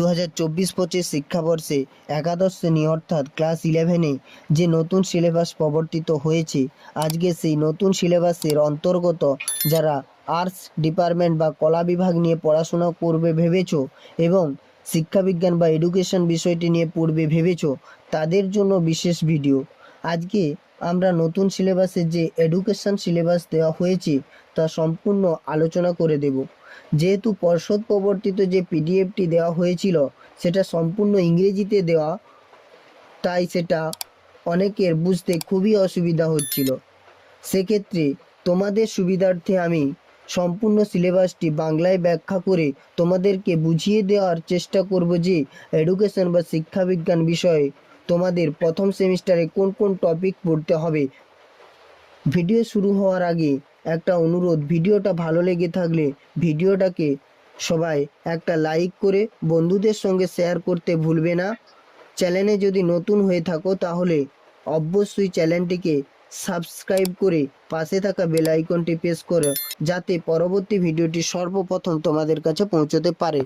2024-25 শিক্ষাবর্ষে একাদশ শ্রেণী অর্থাৎ ক্লাস 11-এ যে নতুন সিলেবাস প্রবর্তিত হয়েছে, আজকে সেই নতুন সিলেবাসের অন্তর্গত যারা আর্টস ডিপার্টমেন্ট বা কলা বিভাগ নিয়ে পড়াশোনা করবে ভেবেছো এবং শিক্ষাবিজ্ঞান বা এডুকেশন বিষয়টি নিয়ে পড়বে ভেবেছো, তাদের জন্য বিশেষ ভিডিও। আজকে আমরা নতুন সিলেবাসে যে এডুকেশন সিলেবাস দেওয়া হয়েছে তা সম্পূর্ণ আলোচনা করে দেব। যেহেতু পর্ষদ প্রবর্তিত যে পিডিএফটি দেওয়া হয়েছিল সেটা সম্পূর্ণ ইংরেজিতে দেওয়া, তাই সেটা অনেকের বুঝতে খুবই অসুবিধা হচ্ছিল। সেক্ষেত্রে তোমাদের সুবিধার্থে আমি সম্পূর্ণ সিলেবাসটি বাংলায় ব্যাখ্যা করে তোমাদেরকে বুঝিয়ে দেওয়ার চেষ্টা করব যে এডুকেশন বা শিক্ষাবিজ্ঞান বিষয়ে তোমাদের প্রথম সেমিস্টারে কোন কোন টপিক পড়তে হবে। ভিডিও শুরু হওয়ার আগে একটা অনুরোধ, ভিডিওটা ভালো লেগে থাকলে ভিডিওটাকে সবাই একটা লাইক করে বন্ধুদের সঙ্গে শেয়ার করতে ভুলবে না। চ্যানেলে যদি নতুন হয়ে থাকো তাহলে অবশ্যই চ্যানেলটিকে সাবস্ক্রাইব করে পাশে থাকা বেল আইকনটি প্রেস করো, যাতে পরবর্তী ভিডিওটি সর্বপ্রথম তোমাদের কাছে পৌঁছতে পারে।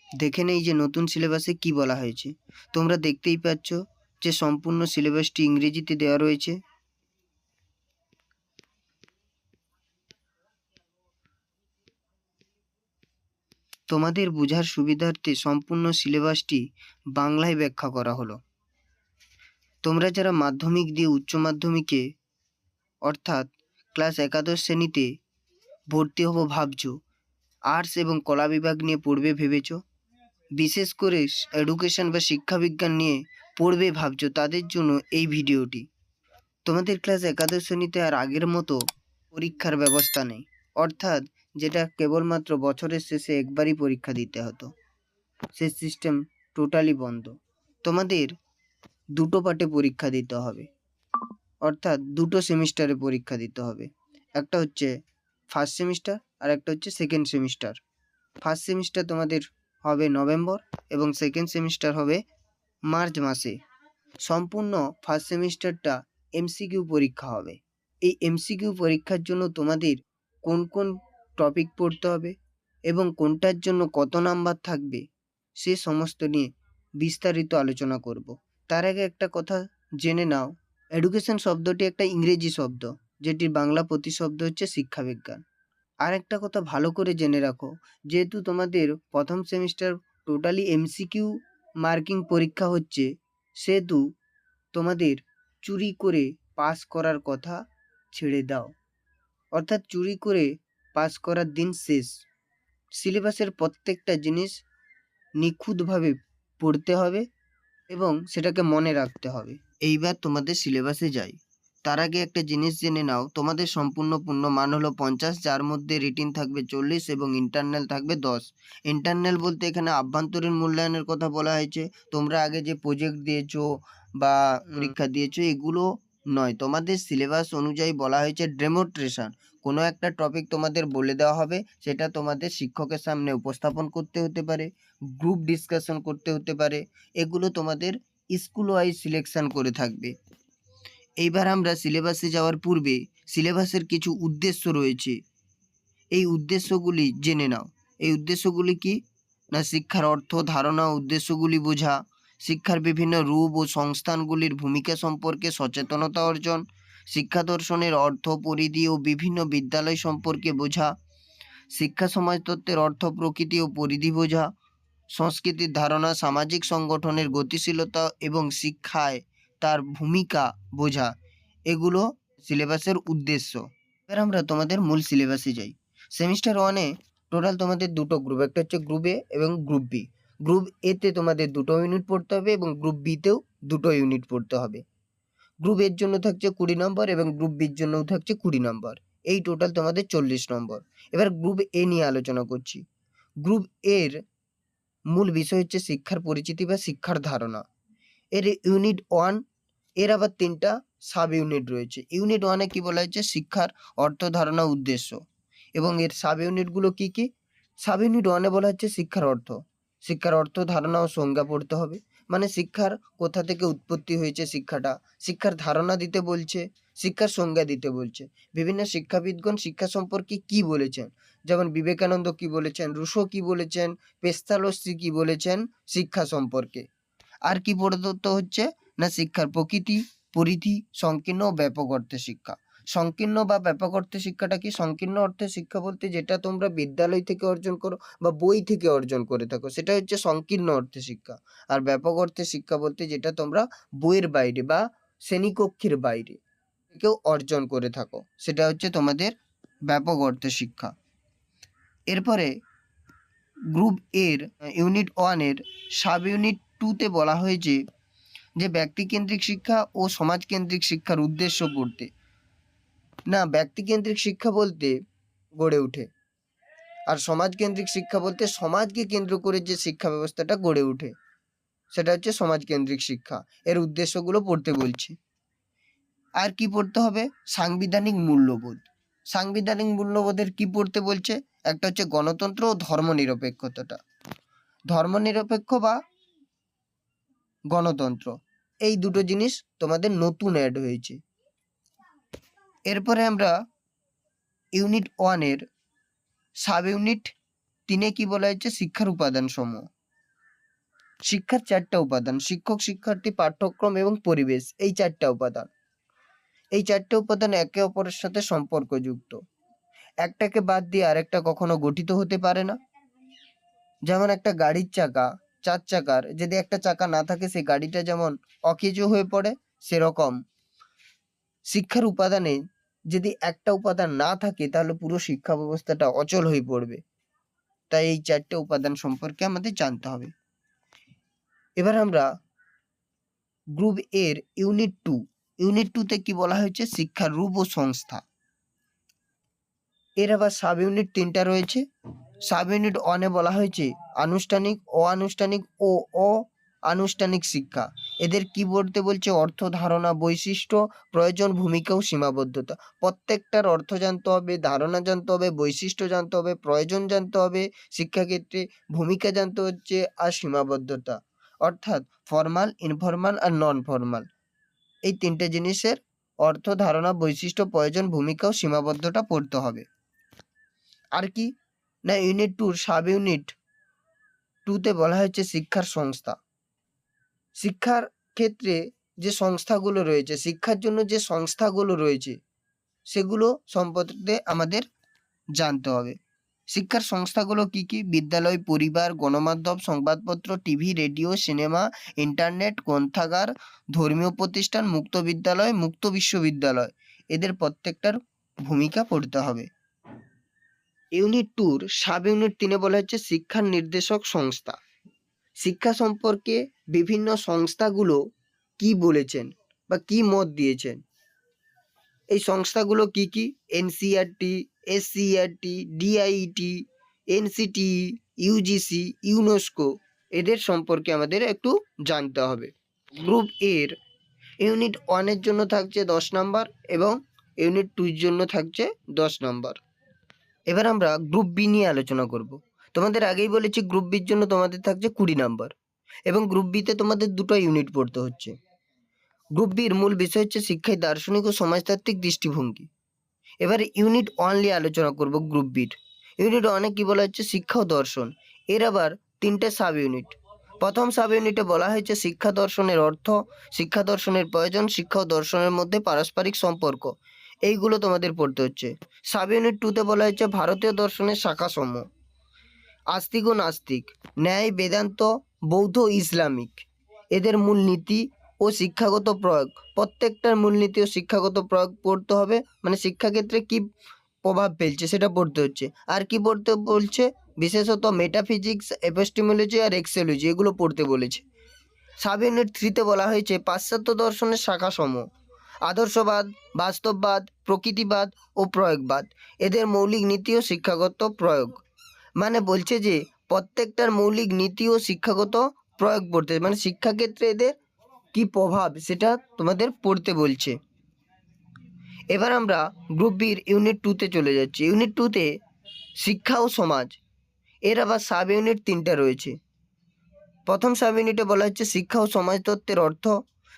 দেখে নেই যে নতুন সিলেবাসে কি বলা হয়েছে। তোমরা দেখতেই পাচ্ছ যে সম্পূর্ণ সিলেবাসটি ইংরেজিতে দেওয়া রয়েছে। তোমাদের বোঝার সুবিধার্থে সম্পূর্ণ সিলেবাসটি বাংলায় ব্যাখ্যা করা হলো। তোমরা যারা মাধ্যমিক দিয়ে উচ্চ মাধ্যমিকে অর্থাৎ ক্লাস একাদশ শ্রেণীতে ভর্তি হবো ভাবছো, আর্টস এবং কলা বিভাগ নিয়ে পড়বে ভেবেছো, বিশেষ করে এডুকেশন বা শিক্ষাবিজ্ঞান নিয়ে পড়বে ভাবছো, তাদের জন্য এই ভিডিওটি। তোমাদের ক্লাস একাদশ শ্রেণীতে আর আগের মতো পরীক্ষার ব্যবস্থা নেই, অর্থাৎ যেটা কেবলমাত্র বছরের শেষে একবারই পরীক্ষা দিতে হতো, সে সিস্টেম টোটালি বন্ধ। তোমাদের দুটো পার্টে পরীক্ষা দিতে হবে, অর্থাৎ দুটো সেমিস্টারে পরীক্ষা দিতে হবে। একটা হচ্ছে ফার্স্ট সেমিস্টার আর একটা হচ্ছে সেকেন্ড সেমিস্টার। ফার্স্ট সেমিস্টার তোমাদের হবে নভেম্বর এবং সেকেন্ড সেমিস্টার হবে মার্চ মাসে। সম্পূর্ণ ফার্স্ট সেমিস্টারটা এমসিকিউ পরীক্ষা হবে। এই এমসিকিউ পরীক্ষার জন্য তোমাদের কোন কোন টপিক পড়তে হবে এবং কোনটার জন্য কত নাম্বার থাকবে সে সমস্ত নিয়ে বিস্তারিত আলোচনা করব। তার আগে একটা কথা জেনে নাও, এডুকেশন শব্দটি একটা ইংরেজি শব্দ, যেটির বাংলা প্রতিশব্দ হচ্ছে শিক্ষাবিজ্ঞান। আর একটা কথা ভালো করে জেনে রাখো, যেহেতু তোমাদের প্রথম সেমিস্টার টোটালি এমসিকিউ মার্কিং পরীক্ষা হচ্ছে, সেহেতু তোমাদের চুরি করে পাস করার কথা ছেড়ে দাও, অর্থাৎ চুরি করে পাস করার দিন শেষ। সিলেবাসের প্রত্যেকটা জিনিস নিখুঁতভাবে পড়তে হবে এবং সেটাকে মনে রাখতে হবে। এইবার তোমাদের সিলেবাসে যাই, তার আগে একটা জিনিস জেনে নাও, তোমাদের সম্পূর্ণ পূর্ণমান হলো 50, যার মধ্যে রিটিন থাকবে 40 এবং ইন্টারনাল থাকবে 10। ইন্টারনাল বলতে এখানে আভ্যন্তরীণ মূল্যায়নের কথা বলা হয়েছে। তোমরা আগে যে প্রজেক্ট দিয়েছো বা পরীক্ষা দিয়েছো এগুলো নয়, তোমাদের সিলেবাস অনুযায়ী বলা হয়েছে ডেমনস্ট্রেশন। কোনো একটা টপিক তোমাদের বলে দেওয়া হবে, সেটা তোমাদের শিক্ষকের সামনে উপস্থাপন করতে হতে পারে, গ্রুপ ডিসকাশন করতে হতে পারে। এগুলো তোমাদের স্কুল ওয়াইজ সিলেকশন করে থাকবে। এইবার আমরা সিলেবাসে যাওয়ার পূর্বে সিলেবাসের কিছু উদ্দেশ্য রয়েছে, এই উদ্দেশ্যগুলি জেনে নাও। এই উদ্দেশ্যগুলি কি না, শিক্ষার অর্থ, ধারণা ও উদ্দেশ্যগুলি বোঝা, শিক্ষার বিভিন্ন রূপ ও সংস্থানগুলির ভূমিকা সম্পর্কে সচেতনতা অর্জন, শিক্ষা দর্শনের অর্থ, পরিধি ও বিভিন্ন বিদ্যালয় সম্পর্কে বোঝা, শিক্ষা সমাজতত্ত্বের অর্থ, প্রকৃতি ও পরিধি বোঝা, সংস্কৃতির ধারণা, সামাজিক সংগঠনের গতিশীলতা এবং শিক্ষায় তার ভূমিকা বোঝা। এগুলো সিলেবাসের উদ্দেশ্য। এবার আমরা তোমাদের মূল সিলেবাসে যাই। সেমিস্টার 1-এ টোটাল তোমাদের দুটো গ্রুপ, একটা হচ্ছে গ্রুপ এ এবং গ্রুপ বি। গ্রুপ এতে তোমাদের দুটো ইউনিট পড়তে হবে এবং গ্রুপ বিতেও দুটো ইউনিট পড়তে হবে। গ্রুপ এর জন্য থাকছে 20 নম্বর এবং গ্রুপ বির জন্যও থাকছে 20 নম্বর। এই টোটাল তোমাদের 40 নম্বর। এবার গ্রুপ এ নিয়ে আলোচনা করছি। গ্রুপ এর মূল বিষয় হচ্ছে শিক্ষার পরিচিতি বা শিক্ষার ধারণা। এর ইউনিট 1, এর আবার 3টা সাব ইউনিট রয়েছে। ইউনিট 1-এ কি বলা হয়েছে, শিক্ষার অর্থ, ধারণা, উদ্দেশ্য, এবং এর সাব ইউনিটগুলো কি? সাব ইউনিট 1-এ বলা হচ্ছে শিক্ষার অর্থ, ধারণা ও সংজ্ঞা পড়তে হবে। মানে শিক্ষার কোথা থেকে উৎপত্তি হয়েছে, শিক্ষার ধারণা দিতে বলছে, শিক্ষার সংজ্ঞা দিতে বলছে। বিভিন্ন শিক্ষাবিদগণ শিক্ষা সম্পর্কে কি বলেছেন, যেমন বিবেকানন্দ কি বলেছেন, রুশো কি বলেছেন, পেস্তালস্কি কি বলেছেন শিক্ষা সম্পর্কে। আর কি প্রদত্ত হচ্ছে না শিক্ষার প্রকৃতি, পরিধি, সংকীর্ণ ও ব্যাপক অর্থে শিক্ষা। সংকীর্ণ বা ব্যাপক অর্থে শিক্ষাটা কি? সংকীর্ণ অর্থে শিক্ষা বলতে যেটা তোমরা বিদ্যালয় থেকে অর্জন করো বা বই থেকে অর্জন করে থাকো, সেটা হচ্ছে সংকীর্ণ অর্থে শিক্ষা। আর ব্যাপক অর্থে শিক্ষা বলতে যেটা তোমরা বইয়ের বাইরে বা শ্রেণীকক্ষের বাইরে কেউ অর্জন করে থাকো, সেটা হচ্ছে তোমাদের ব্যাপক অর্থে শিক্ষা। এরপরে গ্রুপ এর ইউনিট 1 এর সাব ইউনিট 2 তে বলা হয়েছে যে ব্যক্তিকেন্দ্রিক শিক্ষা ও সমাজকেন্দ্রিক শিক্ষার উদ্দেশ্য পড়তে। না, ব্যক্তিকেন্দ্রিক শিক্ষা বলতে গড়ে ওঠে, আর সমাজকেন্দ্রিক শিক্ষা বলতে সমাজকে কেন্দ্র করে যে শিক্ষা ব্যবস্থাটা গড়ে ওঠে, সেটা হচ্ছে সমাজকেন্দ্রিক শিক্ষা। এর উদ্দেশ্যগুলো পড়তে বলছি। আর কি পড়তে হবে? সাংবিধানিক মূল্যবোধ। সাংবিধানিক মূল্যবোধের কি পড়তে বলছে? একটা হচ্ছে গণতন্ত্র ও ধর্মনিরপেক্ষতাটা। ধর্মনিরপেক্ষ বা গণতন্ত্র, এই দুটো জিনিস তোমাদের নতুন অ্যাড হয়েছে। এরপরে আমরা ইউনিট 1 এর সাব ইউনিট 3 কি বলা হয়েছে? শিক্ষার উপাদান সমূহ। শিক্ষার 4টা উপাদান: শিক্ষক, শিক্ষার্থী, পাঠ্যক্রম এবং পরিবেশ। এই 4টা উপাদান, এই 4টা উপাদান একে অপরের সাথে সম্পর্কযুক্ত। একটাকে বাদ দিয়ে আরেকটা কখনো গঠিত হতে পারে না। যেমন একটা গাড়ির চাকা, 4 চাকার, যদি একটা চাকা না থাকে সেই গাড়িটা যেমন অকেজো হয়ে পড়ে, সেরকম শিক্ষার উপাদানে যদি একটা উপাদান না থাকে তাহলে পুরো শিক্ষা ব্যবস্থাটা অচল হয়ে পড়বে। তাই এই 4টে উপাদান সম্পর্কে আমাদের জানতে হবে। এবার আমরা গ্রুপ এর ইউনিট 2 তে কি বলা হয়েছে? শিক্ষার রূপ ও সংস্থা। এর আবার সাব ইউনিট 3টা রয়েছে। সাব ইউনিট 1 এ বলা হয়েছে আনুষ্ঠানিক, অনানুষ্ঠানিক ও অনানুষ্ঠানিক শিক্ষা। এদের কি বলতে বলছে? অর্থ, ধারণা, বৈশিষ্ট্য, প্রয়োজন, ভূমিকা ও সীমাবদ্ধতা। প্রত্যেকটার অর্থ জানতে হবে, ধারণা জানতে হবে, বৈশিষ্ট্য জানতে হবে, প্রয়োজন জানতে হবে শিক্ষাক্ষেত্রে, ভূমিকা জানতে হচ্ছে, আর সীমাবদ্ধতা, অর্থাৎ ফর্মাল, ইনফর্মাল আর নন ফর্মাল। এই 3টে জিনিসের অর্থ, ধারণা, বৈশিষ্ট্য, প্রয়োজন, ভূমিকা ও সীমাবদ্ধতা পড়তে হবে। আর কি না, ইউনিট 2 সাব ইউনিট 2তে বলা হয়েছে শিক্ষার সংস্থা। শিক্ষার ক্ষেত্রে যে সংস্থাগুলো রয়েছে, শিক্ষার জন্য যে সংস্থাগুলো রয়েছে, সেগুলো সম্পর্কে আমাদের জানতে হবে। শিক্ষার সংস্থাগুলো কি কি? বিদ্যালয়, পরিবার, গণমাধ্যম, সংবাদপত্র, টিভি, রেডিও, সিনেমা, ইন্টারনেট, গ্রন্থাগার, ধর্মীয় প্রতিষ্ঠান, মুক্ত বিদ্যালয়, মুক্ত বিশ্ববিদ্যালয়। এদের প্রত্যেকটার ভূমিকা পড়তে হবে। ইউনিট 2 সাব ইউনিট 3 বলা হচ্ছে শিক্ষার নির্দেশক সংস্থা। শিক্ষা সম্পর্কে বিভিন্ন সংস্থাগুলো কি বলেছেন বা কি মত দিয়েছেন। এই সংস্থাগুলো কি কি? NCERT, SCERT, DIET, NCTE, UGC, UNESCO. এদের সম্পর্কে আমাদের একটু জানতে হবে। গ্রুপ এর ইউনিট 1 এর জন্য থাকছে 10 নম্বর এবং ইউনিট 2 এর জন্য থাকছে 10 নম্বর। এবার আমরা গ্রুপ বি নিয়ে আলোচনা করব। তোমাদের আগেই বলেছি গ্রুপ বির জন্য তোমাদের থাকছে 20 নম্বর এবং গ্রুপ বিতে তোমাদের 2টো ইউনিট পড়তে হচ্ছে। গ্রুপ বির মূল বিষয় হচ্ছে শিক্ষায় দার্শনিক ও সমাজতাত্ত্বিক দৃষ্টিভঙ্গি। এবারে ইউনিট 1 নিয়ে আলোচনা করব গ্রুপ বির। ইউনিট 1 এ কি বলা হচ্ছে? শিক্ষা ও দর্শন। এর আবার 3টে সাব ইউনিট। প্রথম সাব ইউনিটে বলা হয়েছে শিক্ষা দর্শনের অর্থ, শিক্ষা দর্শনের প্রয়োজন, শিক্ষা ও দর্শনের মধ্যে পারস্পরিক সম্পর্ক। এইগুলো তোমাদের পড়তে হচ্ছে। সাব ইউনিট 2তে বলা হয়েছে ভারতীয় দর্শনের শাখাসমূহ, আস্তিক ও নাস্তিক, ন্যায়, বেদান্ত, বৌদ্ধ, ইসলামিক। এদের মূলনীতি ও শিক্ষাগত প্রয়োগ। প্রত্যেকটার মূলনীতি ও শিক্ষাগত প্রয়োগ পড়তে হবে, মানে শিক্ষাক্ষেত্রে কি প্রভাব ফেলছে সেটা পড়তে হচ্ছে। আর কি পড়তে বলছে? বিশেষত মেটাফিজিক্স, এপিস্টেমোলজি আর এক্সোলজি, এগুলো পড়তে বলেছে। সাব ইউনিট 3তে বলা হয়েছে পাশ্চাত্য দর্শনের শাখাসমূহ, আদর্শবাদ, বাস্তববাদ, প্রকৃতিবাদ ও প্রয়োগবাদ। এদের মৌলিক নীতি ও শিক্ষাগত প্রয়োগ। মানে বলছে যে প্রত্যেকটার মৌলিক নীতি ও শিক্ষাগত প্রয়োগ পড়তে, মানে শিক্ষাক্ষেত্রে এদের কি প্রভাব সেটা তোমাদের পড়তে বলছে। এবার আমরা গ্রুপ বির ইউনিট 2তে চলে যাচ্ছি। ইউনিট 2তে শিক্ষা ও সমাজ। এর আবার সাব ইউনিট 3টা রয়েছে। প্রথম সাব ইউনিটে বলা হচ্ছে শিক্ষা ও সমাজতত্ত্বের অর্থ,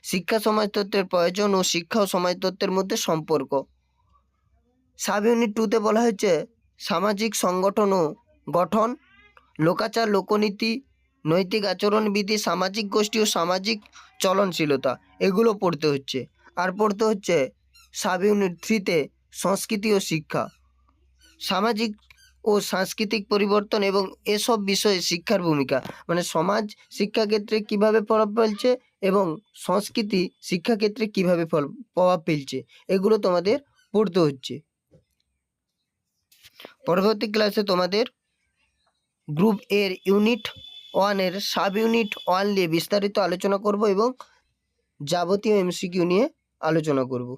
শিক্ষা সমাজতত্ত্বের প্রয়োজন ও শিক্ষা ও সমাজতত্ত্বের মধ্যে সম্পর্ক। সাব ইউনিট 2তে বলা হচ্ছে সামাজিক সংগঠন ও গঠন, লোকাচার, লোকনীতি, নৈতিক আচরণবিধি, সামাজিক গোষ্ঠী ও সামাজিক চলনশীলতা, এগুলো পড়তে হচ্ছে। আর পড়তে হচ্ছে সাব ইউনিট 3তে সংস্কৃতি ও শিক্ষা, সামাজিক ও সাংস্কৃতিক পরিবর্তন এবং এসব বিষয়ে শিক্ষার ভূমিকা, মানে সমাজ শিক্ষাক্ষেত্রে কীভাবে প্রভাব ফেলছে এবং সংস্কৃতি শিক্ষাক্ষেত্রে কীভাবে প্রভাব ফেলছে, এগুলো তোমাদের পড়তে হচ্ছে। পরবর্তী ক্লাসে তোমাদের গ্রুপ এর ইউনিট 1-এর সাব ইউনিট 1 নিয়ে বিস্তারিত আলোচনা করব এবং যাবতীয় এমসিকিউ নিয়ে আলোচনা করব।